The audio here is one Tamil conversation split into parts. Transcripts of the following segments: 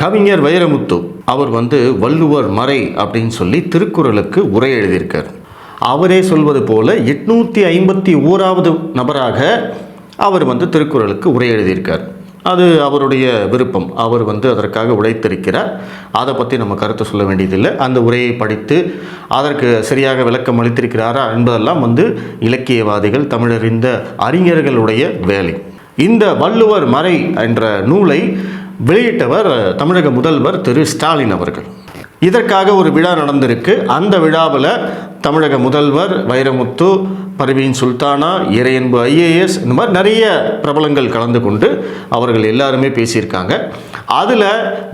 கவிஞர் வைரமுத்து அவர் வள்ளுவர் மறை அப்படின்னு சொல்லி திருக்குறளுக்கு உரை எழுதியிருக்கார். அவரே சொல்வது போல 851வது நபராக அவர் திருக்குறளுக்கு உரை எழுதியிருக்கார். அது அவருடைய விருப்பம். அவர் அதற்காக உழைத்திருக்கிறார். அதை பற்றி நம்ம கருத்து சொல்ல வேண்டியதில்லை. அந்த உரையை படித்து அதற்கு சரியாக விளக்கம் அளித்திருக்கிறாரா என்பதெல்லாம் இலக்கியவாதிகள், தமிழறிந்த அறிஞர்களுடைய வேலை. இந்த வள்ளுவர் மறை என்ற நூலை வெளியிட்டவர் தமிழக முதல்வர் திரு ஸ்டாலின் அவர்கள். இதற்காக ஒரு விழா நடந்திருக்கு. அந்த விழாவில் தமிழக முதல்வர், வைரமுத்து, பர்வீன் சுல்தானா, இறையன்பு IAS, இந்த மாதிரி நிறைய பிரபலங்கள் கலந்து கொண்டு அவர்கள் எல்லாருமே பேசியிருக்காங்க. அதில்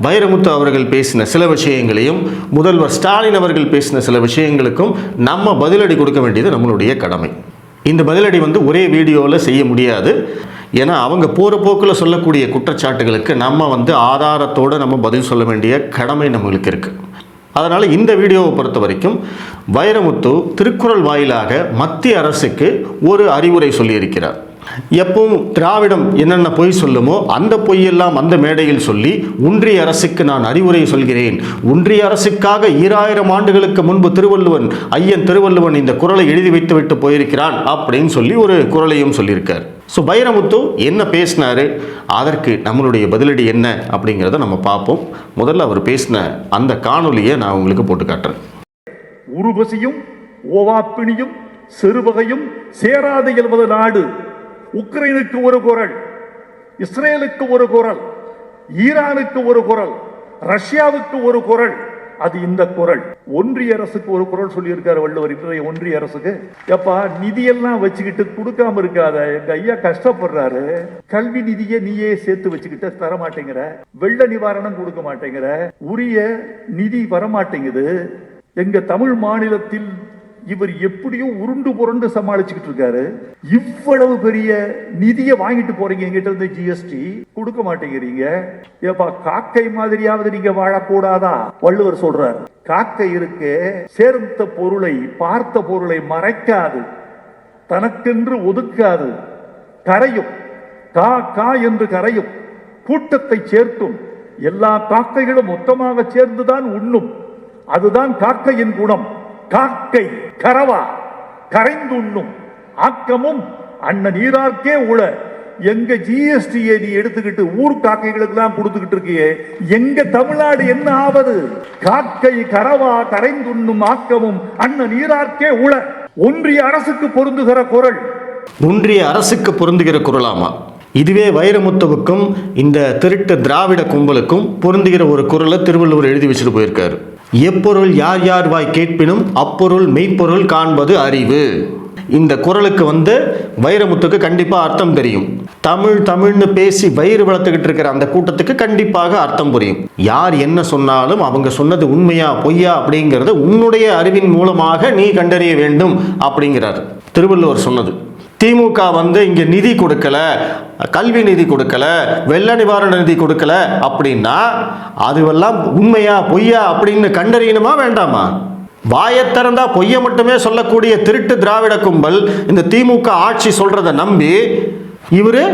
வைரமுத்து அவர்கள் பேசின சில விஷயங்களையும் முதல்வர் ஸ்டாலின் அவர்கள் பேசின சில விஷயங்களுக்கும் நம்ம பதிலடி கொடுக்க வேண்டியது நம்மளுடைய கடமை. இந்த பதிலடி ஒரே வீடியோவில் செய்ய முடியாது. ஏன்னா அவங்க போகிற போக்கில் சொல்லக்கூடிய குற்றச்சாட்டுகளுக்கு நம்ம ஆதாரத்தோடு நம்ம பதில் சொல்ல வேண்டிய கடமை நம்மளுக்கு இருக்குது. அதனால் இந்த வீடியோவை பொறுத்த வரைக்கும் வைரமுத்து திருக்குறள் வாயிலாக மத்திய அரசுக்கு ஒரு அறிவுரை சொல்லியிருக்கிறார். எப்பவும் திராவிடம் என்னென்ன பொய் சொல்லுமோ அந்த பொய்யெல்லாம் அந்த மேடையில் சொல்லி ஒன்றிய அரசுக்கு நான் அறிவுரை சொல்கிறேன். ஒன்றிய அரசுக்காக 2000 ஆண்டுகளுக்கு முன்பு ஐயன் திருவள்ளுவன் இந்த குறளை எழுதி வைத்து விட்டு போயிருக்கிறான் அப்படின்னு சொல்லி ஒரு குறளையும் சொல்லியிருக்கார். ஸோ வைரமுத்து என்ன பேசினாரு, அதற்கு நம்மளுடைய பதிலடி என்ன அப்படிங்கிறத நம்ம பார்ப்போம். முதல்ல அவர் பேசின அந்த காணொலியை நான் உங்களுக்கு போட்டு காட்டுறேன். உருவசியும் ஓவாப்பிணியும் சிறுவகையும் சேராது என்பது நாடு. உக்ரைனுக்கு ஒரு குரல், இஸ்ரேலுக்கு ஒரு குரல், ஈரானுக்கு ஒரு குரல், ரஷ்யாவுக்கு ஒரு குரல். அது இந்த குரல். ஒன்றிய அரசுக்கு ஒரு குரல் சொல்லியிருக்காரு வள்ளுவர். இன்றைய ஒன்றிய அரசுக்கு எப்பா நிதியெல்லாம் வச்சுக்கிட்டு கொடுக்காம இருக்காத, எங்க ஐயா கஷ்டப்படுறாரு. கல்வி நிதியை நீயே சேர்த்து வச்சுக்கிட்டு தர மாட்டேங்கிற, வெள்ள நிவாரணம் கொடுக்க மாட்டேங்கிற, உரிய நிதி வரமாட்டேங்குது. எங்க தமிழ் மாநிலத்தில் இவர் எப்படியோ உருண்டு புரண்டு சமாளிச்சுக்கிட்டு இருக்காரு. இவ்வளவு பெரிய நிதியை வாங்கிட்டு போறீங்க எங்கிட்ட இருந்து, GST கொடுக்க மாட்டேங்கிறீங்க. ஏப்பா காக்கை மாதிரியாவது நீங்க வாழக்கூடாதா? வள்ளுவர் சொல்றாரு, காக்கை இருக்கு சேர்ந்த பொருளை, பார்த்த பொருளை மறைக்காது, தனக்கென்று ஒதுக்காது, கரையும் கா கா என்று கரையும், கூட்டத்தை சேர்க்கும். எல்லா காக்கைகளும் மொத்தமாக சேர்ந்துதான் உண்ணும். அதுதான் காக்கையின் குணம். காக்கை கரவா கரைந்துண்ணும் ஆக்கமும் அண்ணன் நீரார்க்கே உள. எங்க GST-யை நீ எடுத்துக்கிட்டு ஊர் காக்கைகளுக்கு எல்லாம் கொடுத்துக்கிட்டு இருக்கியே, எங்க தமிழ்நாடு என்ன ஆவது? காக்கை கரவா கரைந்துண்ணும் ஆக்கமும் அண்ணன் நீரார்க்கே உள. ஒன்றிய அரசுக்கு பொருந்துகிற குரல். ஒன்றிய அரசுக்கு பொருந்துகிற குரலாமா? இதுவே வைரமுத்துவுக்கும் இந்த திருட்டு திராவிட கும்பலுக்கும் பொருந்துகிற ஒரு குரலை திருவள்ளுவர் எழுதி வச்சுட்டு போயிருக்காரு. எப்பொருள் யார் யார் வாய் கேட்பினும் அப்பொருள் மெய்ப்பொருள் காண்பது அறிவு. இந்த குறளுக்கு வைரமுத்துக்கு கண்டிப்பாக அர்த்தம் தெரியும். தமிழ்னு பேசி வயிறு வளர்த்துக்கிட்டு இருக்கிற அந்த கூட்டத்துக்கு கண்டிப்பாக அர்த்தம் புரியும். யார் என்ன சொன்னாலும் அவங்க சொன்னது உண்மையா பொய்யா அப்படிங்கிறத உன்னுடைய அறிவின் மூலமாக நீ கண்டறிய வேண்டும் அப்படிங்கிறார் திருவள்ளுவர் சொன்னது. திமுக இங்க நிதி கொடுக்கல, கல்வி நிதி கொடுக்கல, வெள்ள நிவாரண நிதி கொடுக்கல அப்படின்னா அதுவெல்லாம் உண்மையா பொய்யா அப்படின்னு கண்டறியணுமா வேண்டாமா? வாயை திறந்தா பொய்யை மட்டுமே சொல்லக்கூடிய திருட்டு திராவிட கும்பல் இந்த திமுக ஆட்சி சொல்றதை நம்பி இவரு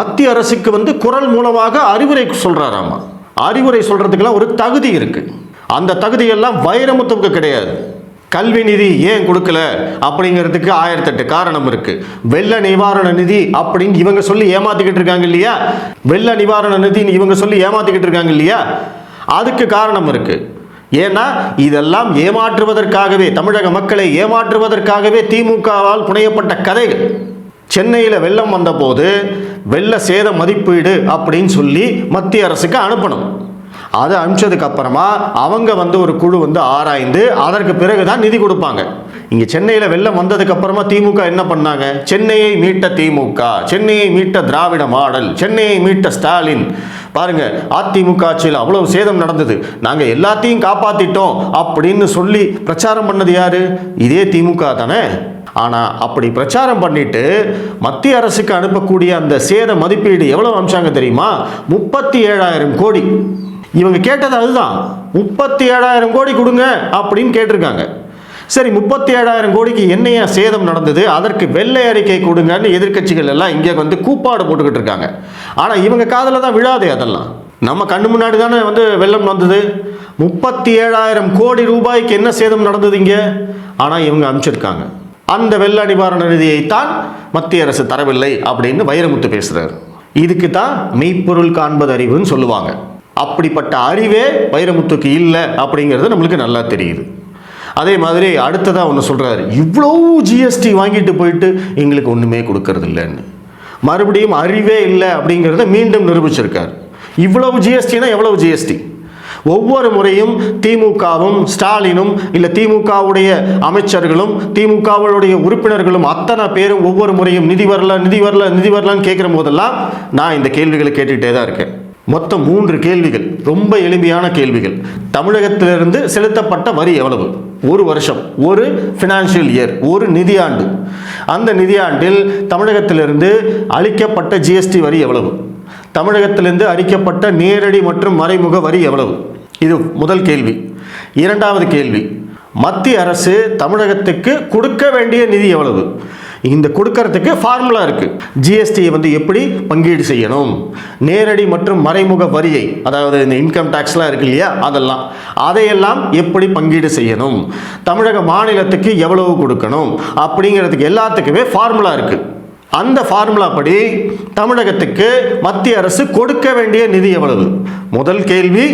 மத்திய அரசுக்கு குரல் மூலமாக அறிவுரை சொல்றாராமா. அறிவுரை சொல்றதுக்கெல்லாம் ஒரு தகுதி இருக்கு. அந்த தகுதியெல்லாம் வைரமுத்துவுக்கு கிடையாது. கல்வி நிதி ஏன் கொடுக்கல அப்படிங்கிறதுக்கு 1008 காரணம் இருக்கு. வெள்ள நிவாரண நிதி அப்படின்னு இவங்க சொல்லி ஏமாத்திக்கிட்டு இருக்காங்க இல்லையா, வெள்ள நிவாரண நிதி இவங்க சொல்லி ஏமாத்திக்கிட்டு இருக்காங்க இல்லையா, அதுக்கு காரணம் இருக்கு. ஏன்னா இதெல்லாம் ஏமாற்றுவதற்காகவே, தமிழக மக்களை ஏமாற்றுவதற்காகவே திமுகவால் புனையப்பட்ட கதைகள். சென்னையில் வெள்ளம் வந்த போது வெள்ள சேத மதிப்பீடு அப்படின்னு சொல்லி மத்திய அரசுக்கு அனுப்பணும். அதை அனுப்பிச்சதுக்கு அப்புறமா அவங்க ஒரு குழு ஆராய்ந்து அதற்கு பிறகுதான் நிதி கொடுப்பாங்க. இங்க சென்னையில் வெள்ளம் வந்ததுக்கு அப்புறமா திமுக என்ன பண்ணாங்க? சென்னையை மீட்ட திமுக, சென்னையை மீட்ட திராவிட மாடல், சென்னையை மீட்ட ஸ்டாலின். பாருங்க, அதிமுக ஆட்சியில் அவ்வளவு சேதம் நடந்தது, நாங்க எல்லாத்தையும் காப்பாத்திட்டோம் அப்படின்னு சொல்லி பிரச்சாரம் பண்ணது யாரு? இதே திமுக தானே. ஆனா அப்படி பிரச்சாரம் பண்ணிட்டு மத்திய அரசுக்கு அனுப்பக்கூடிய அந்த சேத மதிப்பீடு எவ்வளவு அம்சாங்க தெரியுமா? 37,000 கோடி. இவங்க கேட்டது அதுதான், 37,000 கோடி கொடுங்க அப்படின்னு கேட்டிருக்காங்க. சரி, 37,000 கோடிக்கு என்னையா சேதம் நடந்தது, அதற்கு வெள்ளை அறிக்கை கொடுங்கன்னு எதிர்க்கட்சிகள் எல்லாம் இங்கே கூப்பாடு போட்டுக்கிட்டு இருக்காங்க. ஆனால் இவங்க காதில் தான் விழாதே. அதெல்லாம் நம்ம கண்ணு முன்னாடி தானே வந்து வெள்ளம் வந்தது. 37,000 கோடி ரூபாய்க்கு என்ன சேதம் நடந்தது இங்கே. ஆனால் இவங்க அனுப்பிச்சிருக்காங்க. அந்த வெள்ள நிவாரண நிதியைத்தான் மத்திய அரசு தரவில்லை அப்படின்னு வைரமுத்து பேசுறாரு. இதுக்கு தான் மெய்ப்பொருள் காண்பது அறிவுன்னு சொல்லுவாங்க. அப்படிப்பட்ட அறிவே வைரமுத்துக்கு இல்லை அப்படிங்கிறது நம்மளுக்கு நல்லா தெரியுது. அதே மாதிரி அடுத்ததாக ஒன்று சொல்கிறாரு, இவ்வளோ ஜிஎஸ்டி வாங்கிட்டு போயிட்டு எங்களுக்கு ஒன்றுமே கொடுக்கறது இல்லைன்னு. மறுபடியும் அறிவே இல்லை அப்படிங்கிறத மீண்டும் நிரூபிச்சிருக்கார். இவ்வளவு ஜிஎஸ்டினா எவ்வளவு ஜிஎஸ்டி? ஒவ்வொரு முறையும் திமுகவும் ஸ்டாலினும் இல்லை திமுகவுடைய அமைச்சர்களும் திமுகவுடைய உறுப்பினர்களும் அத்தனை பேரும் ஒவ்வொரு முறையும் நிதி வரல நிதி வரல நிதி வரலன்னு கேட்குற போதெல்லாம் நான் இந்த கேள்விகளை கேட்டுக்கிட்டே தான் இருக்கேன். மொத்தம் 3 கேள்விகள், ரொம்ப எளிமையான கேள்விகள். தமிழகத்திலிருந்து செலுத்தப்பட்ட வரி எவ்வளவு ஒரு வருஷம், ஒரு ஃபினான்ஷியல் இயர், ஒரு நிதியாண்டு? அந்த நிதியாண்டில் தமிழகத்திலிருந்து அளிக்கப்பட்ட ஜிஎஸ்டி வரி எவ்வளவு? தமிழகத்திலிருந்து அளிக்கப்பட்ட நேரடி மற்றும் மறைமுக வரி எவ்வளவு? இது முதல் கேள்வி. இரண்டாவது கேள்வி, மத்திய அரசு தமிழகத்துக்கு கொடுக்க வேண்டிய நிதி எவ்வளவு? இந்த கொடுக்கறதுக்கு ஃபார்முலா இருக்கு. ஜிஎஸ்டியை வந்து எப்படி பங்கீடு செய்யணும், நேரடி மற்றும் மறைமுக வரியை, அதாவது இந்த இன்கம் டேக்ஸ்லாம் இருக்கு இல்லையா, அதையெல்லாம் எப்படி பங்கீடு செய்யணும், தமிழக மாநிலத்துக்கு எவ்வளவு கொடுக்கணும் அப்படிங்கிறதுக்கு எல்லாத்துக்குமே ஃபார்முலா இருக்கு. அந்த ஃபார்முலா படி தமிழகத்துக்கு மத்திய அரசு கொடுக்க வேண்டிய நிதி எவ்வளவு? முதல் கேள்வி,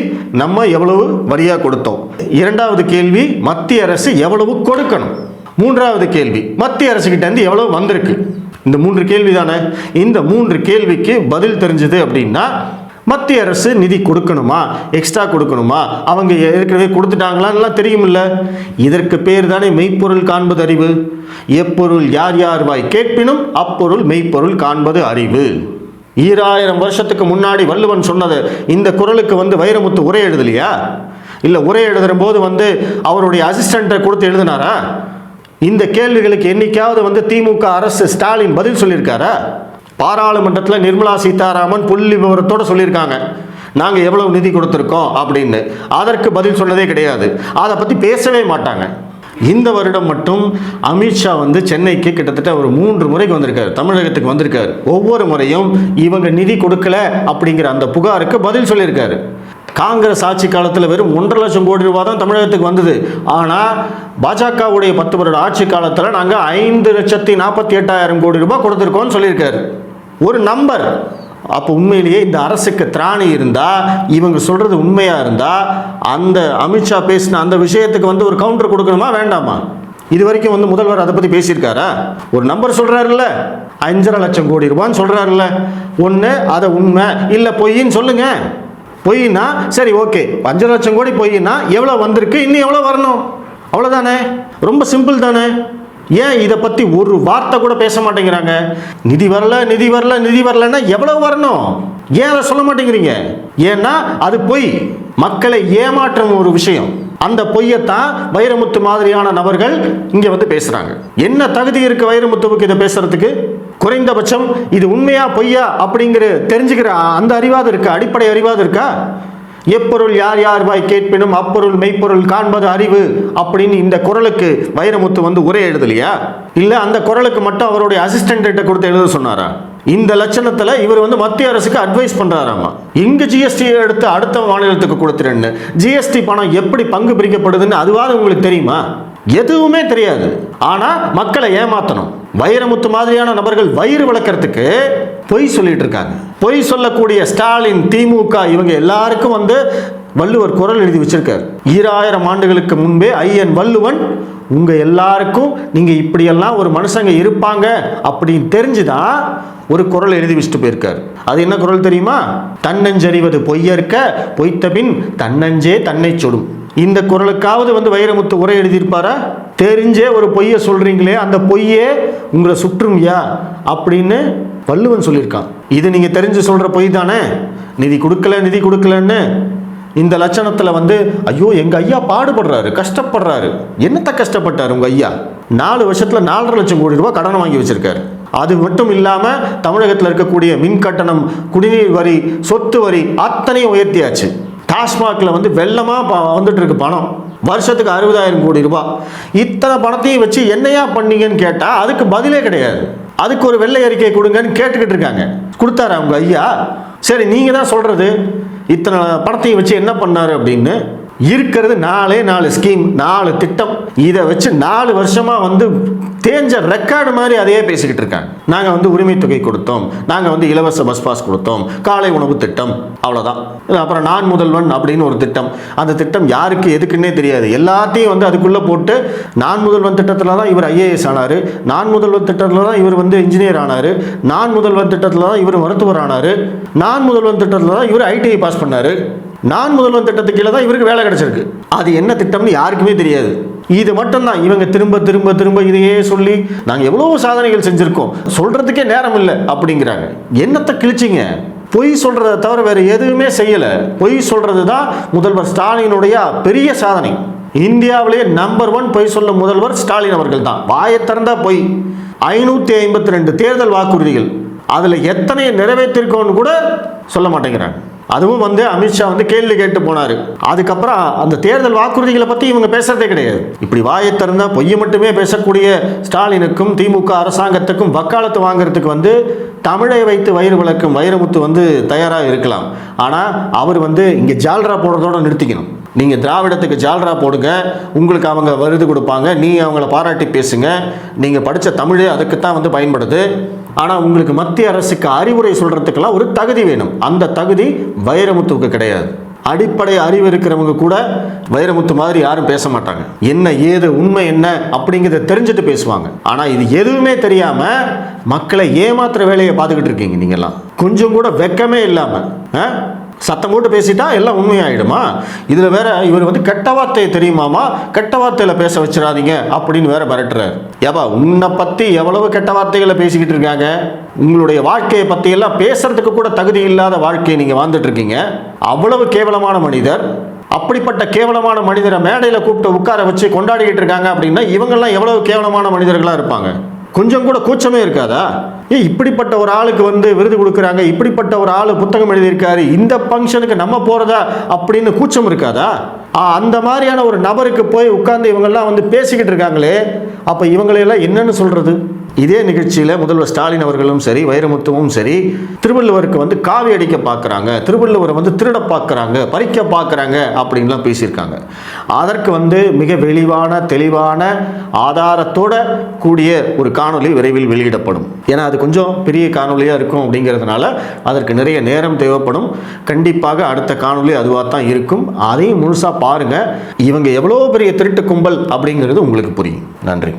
நம்ம எவ்வளவு வரியா கொடுத்தோம். இரண்டாவது கேள்வி, மத்திய அரசு எவ்வளவு கொடுக்கணும். மூன்றாவது கேள்வி, மத்திய அரசுகிட்ட இருந்து எவ்வளவு வந்திருக்கு. இந்த 3 கேள்வி தானே. இந்த 3 கேள்விக்கு பதில் தெரிஞ்சது அப்படின்னா மத்திய அரசு நிதி கொடுக்கணுமா, எக்ஸ்ட்ரா கொடுக்கணுமா, அவங்க ஏற்கனவே கொடுத்துட்டாங்களான்லாம் தெரியுமில்ல. இதற்கு பேர் தானே மெய்ப்பொருள் காண்பது அறிவு. எப்பொருள் யார் யார் வாய் கேட்பினும் அப்பொருள் மெய்ப்பொருள் காண்பது அறிவு. 2000 வருஷத்துக்கு முன்னாடி வள்ளுவன் சொன்னது இந்த குறளுக்கு வந்து வைரமுத்து உரை எழுதலையா? இல்லை உரை எழுதுற போது வந்து அவருடைய அசிஸ்டண்ட்டை கொடுத்து எழுதினாரா? இந்த கேள்விகளுக்கு என்னைக்காவது வந்து திமுக அரசு ஸ்டாலின் பதில் சொல்லியிருக்காரா? பாராளுமன்றத்தில் நிர்மலா சீதாராமன் புள்ளி விவரத்தோடு சொல்லியிருக்காங்க நாங்கள் எவ்வளவு நிதி கொடுத்துருக்கோம் அப்படின்னு. அதற்கு பதில் சொன்னதே கிடையாது. அதை பற்றி பேசவே மாட்டாங்க. இந்த வருடம் மட்டும் அமித்ஷா வந்து சென்னைக்கு கிட்டத்தட்ட ஒரு 3 முறைக்கு வந்திருக்காரு, தமிழகத்துக்கு வந்திருக்காரு. ஒவ்வொரு முறையும் இவங்க நிதி கொடுக்கல அப்படிங்கிற அந்த புகாருக்கு பதில் சொல்லியிருக்காரு. காங்கிரஸ் ஆட்சி காலத்தில் வெறும் 1.5 லட்சம் கோடி ரூபாய் தான் தமிழகத்துக்கு வந்தது. ஆனால் பாஜகவுடைய 10 வருட ஆட்சி காலத்தில் நாங்கள் 5,48,000 கோடி ரூபாய் கொடுத்துருக்கோம்னு சொல்லியிருக்காரு. ஒரு நம்பர். அப்போ உண்மையிலேயே இந்த அரசுக்கு திராணி இருந்தால், இவங்க சொல்கிறது உண்மையாக இருந்தால், அந்த அமித்ஷா பேசின அந்த விஷயத்துக்கு வந்து ஒரு கவுண்டர் கொடுக்கணுமா வேண்டாமா? இது வரைக்கும் வந்து முதல்வர் அதை பற்றி பேசியிருக்காரா? ஒரு நம்பர் சொல்கிறாருல்ல, 5.5 லட்சம் கோடி ரூபான்னு சொல்கிறாருல்ல. ஒன்று அதை உண்மை இல்லை பொய்ன்னு சொல்லுங்க. பொய்னா சரி ஓகே, 5 லட்சம் கோடி பொய்னா எவ்வளோ வந்திருக்கு, இன்னும் எவ்வளோ வரணும், அவ்வளோதானே. ரொம்ப சிம்பிள் தானே. ஏன் இதை பற்றி ஒரு வார்த்தை கூட பேச மாட்டேங்கிறாங்க? நிதி வரல நிதி வரல நிதி வரலன்னா எவ்வளவு வரணும், ஏன் அதை சொல்ல மாட்டேங்கிறீங்க? ஏன்னா அது பொய், மக்களை ஏமாற்றும் ஒரு விஷயம். அந்த பொய்யத்தான் வைரமுத்து மாதிரியான நபர்கள் இங்கே வந்து பேசுகிறாங்க. என்ன தகுதி இருக்கு வைரமுத்துவுக்கு இதை பேசுறதுக்கு? குறைந்தபட்சம் இது உண்மையா பொய்யா அப்படிங்கிற தெரிஞ்சுக்கிற அந்த அறிவாது இருக்கா, அடிப்படை அறிவாது இருக்கா? எப்பொருள் யார் யார் வாய் கேட்பினும் அப்பொருள் மெய்ப்பொருள் காண்பது அறிவு அப்படின்னு இந்த குறளுக்கு வைரமுத்து வந்து உரை எழுதலையா? இல்லை அந்த குறளுக்கு மட்டும் அவருடைய அசிஸ்டன்ட் கொடுத்து எழுத சொன்னாரா? இந்த லட்சணத்தில் இவர் வந்து மத்திய அரசுக்கு அட்வைஸ் பண்ணுறாராமா, இங்கு ஜிஎஸ்டி எடுத்து அடுத்த மாநிலத்துக்கு கொடுத்துருன்னு. ஜிஎஸ்டி பணம் எப்படி பங்கு பிரிக்கப்படுதுன்னு அதுவாது உங்களுக்கு தெரியுமா? எதுவுமே தெரியாது. ஆனால் மக்களை ஏமாற்றணும். வைரமுத்து மாதிரியான நபர்கள் வயிறு வளர்க்கறதுக்கு பொய் சொல்லிட்டு இருக்காங்க. பொய் சொல்லக்கூடிய ஸ்டாலின், திமுக இவங்க எல்லாருக்கும் வந்து வள்ளுவர் குறள் எழுதி வச்சிருக்காரு. 2000 ஆண்டுகளுக்கு முன்பே ஐயன் வள்ளுவன் உங்க எல்லாருக்கும் நீங்க இப்படியெல்லாம் ஒரு மனுஷங்க இருப்பாங்க அப்படின்னு தெரிஞ்சுதான் ஒரு குறள் எழுதி வச்சுட்டு போயிருக்காரு. அது என்ன குறள் தெரியுமா? தன்னஞ்சறிவது பொய்யற்க பொய்த்த பின் தன்னஞ்சே தன்னை சொடும். இந்த குறளுக்காவது வந்து வைரமுத்து உரை எழுதியிருப்பாரா? தெரிஞ்சே ஒரு பொய்யை சொல்றீங்களே, அந்த பொய்யே உங்களை சுற்றும்யா அப்படின்னு வள்ளுவன் சொல்லியிருக்கான். இது நீங்க தெரிஞ்சு சொல்ற பொய் தானே. நிதி கொடுக்கல நிதி கொடுக்கலன்னு இந்த லட்சணத்தில் வந்து ஐயோ எங்க ஐயா பாடுபடுறாரு, கஷ்டப்படுறாரு. என்னத்த கஷ்டப்பட்டார் உங்க ஐயா? 4 வருஷத்துல 4.5 லட்சம் கோடி ரூபாய் கடனை வாங்கி வச்சிருக்காரு. அது மட்டும் இல்லாம தமிழகத்தில் இருக்கக்கூடிய மின் கட்டணம், குடிநீர் வரி, சொத்து வரி அத்தனையும் உயர்த்தியாச்சு. டாஸ்மாக்ல வந்து வெள்ளமா வந்துட்டு இருக்கு பணம், வருஷத்துக்கு 60,000 கோடி ரூபாய். இத்தனை பணத்தையும் வச்சு என்னையா பண்ணீங்கன்னு கேட்டா அதுக்கு பதிலே கிடையாது. அதுக்கு ஒரு வெள்ளை அறிக்கை கொடுங்கன்னு கேட்டுக்கிட்டு இருக்காங்க. கொடுத்தாரா உங்க ஐயா? சரி, நீங்க தான் சொல்றது இத்தனை பணத்தையும் வச்சு என்ன பண்ணாரு அப்படின்னு இருக்கிறது 4 ஸ்கீம், 4 திட்டம். இதை வச்சு 4 வருஷமா வந்து தேஞ்ச ரெக்கார்டு மாதிரி அதையே பேசிக்கிட்டு இருக்காங்க. நாங்கள் வந்து உரிமை தொகை கொடுத்தோம், நாங்கள் வந்து இலவச பஸ் பாஸ் கொடுத்தோம், காலை உணவு திட்டம், அவ்வளோதான். அப்புறம் நான் முதல்வன் அப்படின்னு ஒரு திட்டம். அந்த திட்டம் யாருக்கு எதுக்குன்னே தெரியாது. எல்லாத்தையும் வந்து அதுக்குள்ளே போட்டு நான் முதல்வன் திட்டத்தில் தான் இவர் ஐஏஎஸ் ஆனார், நான் முதல்வன் திட்டத்தில் தான் இவர் வந்து இன்ஜினியர் ஆனார், நான் முதல்வன் திட்டத்தில் தான் இவர் மருத்துவர் ஆனார், நான் முதல்வன் திட்டத்தில் தான் இவர் ஐடிஐ பாஸ் பண்ணார், நான் முதல்வன் திட்டத்துக்கு கீழே தான் இவருக்கு வேலை கிடைச்சிருக்கு. அது என்ன திட்டம்னு யாருக்குமே தெரியாது. இது மட்டும்தான் இவங்க திரும்ப திரும்ப திரும்ப இதையே சொல்லி நாங்கள் எவ்வளோ சாதனைகள் செஞ்சுருக்கோம், சொல்கிறதுக்கே நேரம் இல்லை அப்படிங்கிறாங்க. என்னத்தை கிழிச்சிங்க? பொய் சொல்கிறத தவிர வேறு எதுவுமே செய்யலை. பொய் சொல்கிறது தான் முதல்வர் ஸ்டாலினுடைய பெரிய சாதனை. இந்தியாவிலேயே நம்பர் 1 பொய் சொல்ல முதல்வர் ஸ்டாலின் அவர்கள் தான். வாயை திறந்தா பொய். 552 தேர்தல் வாக்குறுதிகள், அதில் எத்தனை நிறைவேற்றிருக்கோன்னு கூட சொல்ல மாட்டேங்கிறாங்க. அதுவும் வந்து அமித்ஷா வந்து கேள்வி கேட்டு போனார். அதுக்கப்புறம் அந்த தேர்தல் வாக்குறுதிகளை பற்றி இவங்க பேசுறதே கிடையாது. இப்படி வாயை திறந்தா பொய்யை மட்டுமே பேசக்கூடிய ஸ்டாலினுக்கும் திமுக அரசாங்கத்துக்கும் வக்காலத்து வாங்குறதுக்கு வந்து தமிழை வைத்து வயிறு விளக்கும் வைரமுத்து வந்து தயாராக இருக்கலாம். ஆனால் அவர் வந்து இங்கே ஜால்ரா போடுறதோடு நிறுத்திக்கணும். நீங்கள் திராவிடத்துக்கு ஜால்ரா போடுங்க, உங்களுக்கு அவங்க விருது கொடுப்பாங்க, நீ அவங்கள பாராட்டி பேசுங்க, நீங்கள் படித்த தமிழ் அதுக்குத்தான் வந்து பயன்படுது. ஆனால் உங்களுக்கு மத்திய அரசுக்கு அறிவுரை சொல்கிறதுக்கெல்லாம் ஒரு தகுதி வேணும். அந்த தகுதி வைரமுத்துவுக்கு கிடையாது. அடிப்படை அறிவு இருக்கிறவங்க கூட வைரமுத்து மாதிரி யாரும் பேச மாட்டாங்க. என்ன ஏது உண்மை என்ன அப்படிங்கிறத தெரிஞ்சுட்டு பேசுவாங்க. ஆனால் இது எதுவுமே தெரியாமல் மக்களை ஏமாத்துற வேலையை பார்த்துக்கிட்டு இருக்கீங்க நீங்கள்லாம். கொஞ்சம் கூட வெக்கமே இல்லாமல் சத்தம் போட்டு பேசிட்டா எல்லாம் உண்மையாயிடுமா? இதில் வேற இவர் வந்து கெட்ட வார்த்தையை தெரியுமாமா, கெட்ட வார்த்தையில் பேச வச்சிடாதீங்க அப்படின்னு வேற மிரட்டுறாரு. ஏப்பா, உன்னை பற்றி எவ்வளவு கெட்ட வார்த்தைகளை பேசிக்கிட்டு இருக்காங்க. உங்களுடைய வாழ்க்கையை பற்றி எல்லாம் பேசுறதுக்கு கூட தகுதி இல்லாத வாழ்க்கையை நீங்கள் வாழ்ந்துட்டு இருக்கீங்க. அவ்வளவு கேவலமான மனிதர். அப்படிப்பட்ட கேவலமான மனிதரை மேடையில் கூப்பிட்டு உட்கார வச்சு கொண்டாடிக்கிட்டு இருக்காங்க அப்படின்னா இவங்கெல்லாம் எவ்வளவு கேவலமான மனிதர்களாக இருப்பாங்க. கொஞ்சம் கூட கூச்சமே இருக்காதா? இப்படிப்பட்ட ஒரு ஆளுக்கு வந்து விருது கொடுக்குறாங்க, இப்படிப்பட்ட ஒரு ஆள் புத்தகம் எழுதியிருக்காரு, இந்த ஃபங்க்ஷனுக்கு நம்ம போகிறதா அப்படின்னு கூச்சம் இருக்காதா? அந்த மாதிரியான ஒரு நபருக்கு போய் உட்கார்ந்து இவங்கெல்லாம் வந்து பேசிக்கிட்டு இருக்காங்களே, அப்போ இவங்களையெல்லாம் என்னன்னு சொல்கிறது? இதே நிகழ்ச்சியில் முதல்வர் ஸ்டாலின் அவர்களும் சரி, வைரமுத்துவும் சரி, திருவள்ளுவருக்கு வந்து காவி அடிக்க பார்க்குறாங்க, திருவள்ளுவரை வந்து திருட பார்க்குறாங்க, பறிக்க பார்க்குறாங்க அப்படின்லாம் பேசியிருக்காங்க. அதற்கு வந்து மிக தெளிவான ஆதாரத்தோட கூடிய ஒரு காணொலி விரைவில் வெளியிடப்படும். ஏன்னா அது கொஞ்சம் பெரிய காணொலியாக இருக்கும் அப்படிங்கிறதுனால அதற்கு நிறைய நேரம் தேவைப்படும். கண்டிப்பாக அடுத்த காணொலி அதுவாக தான் இருக்கும். அதையும் முழுசாக பாருங்கள். இவங்க எவ்வளோ பெரிய திருட்டு கும்பல் அப்படிங்கிறது உங்களுக்கு புரியும். நன்றி.